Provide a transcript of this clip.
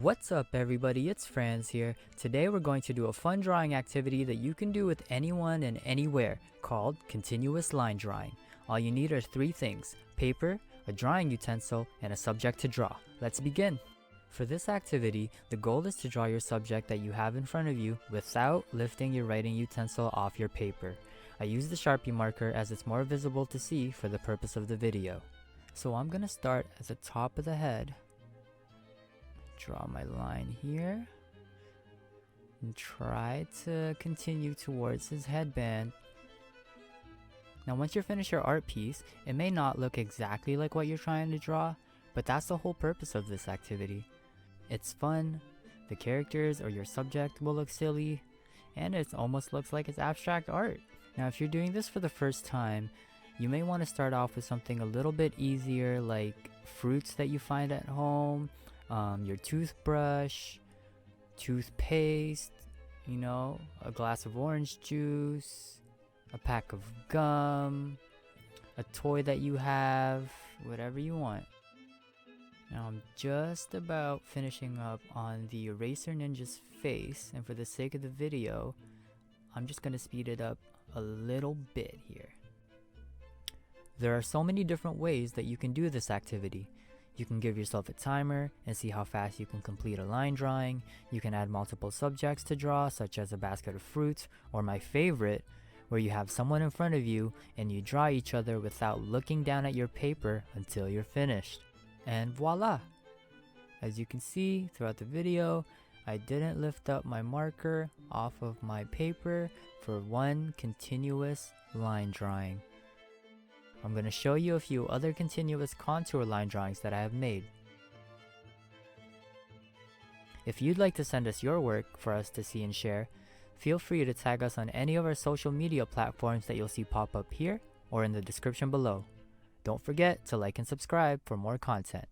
What's up everybody, it's Franz here. Today we're going to do a fun drawing activity that you can do with anyone and anywhere called continuous line drawing. All you need are three things: paper, a drawing utensil, and a subject to draw. Let's begin. For this activity, the goal is to draw your subject that you have in front of you without lifting your writing utensil off your paper. I use the Sharpie marker as it's more visible to see for the purpose of the video. So I'm gonna start at the top of the head. Draw my line here and try to continue towards his headband. Now once you're finished your art piece, it may not look exactly like what you're trying to draw, but that's the whole purpose of this activity. It's fun, the characters or your subject will look silly, and it almost looks like it's abstract art. Now if you're doing this for the first time, you may want to start off with something a little bit easier, like fruits that you find at home, your toothbrush, toothpaste, a glass of orange juice, a pack of gum, a toy that you have, whatever you want. Now I'm just about finishing up on the Eraser Ninja's face, and for the sake of the video, I'm just going to speed it up a little bit here. There are so many different ways that you can do this activity. You can give yourself a timer and see how fast you can complete a line drawing. You can add multiple subjects to draw, such as a basket of fruits, or my favorite, where you have someone in front of you and you draw each other without looking down at your paper until you're finished. And voila! As you can see throughout the video, I didn't lift up my marker off of my paper for one continuous line drawing. I'm going to show you a few other continuous contour line drawings that I have made. If you'd like to send us your work for us to see and share, feel free to tag us on any of our social media platforms that you'll see pop up here or in the description below. Don't forget to like and subscribe for more content.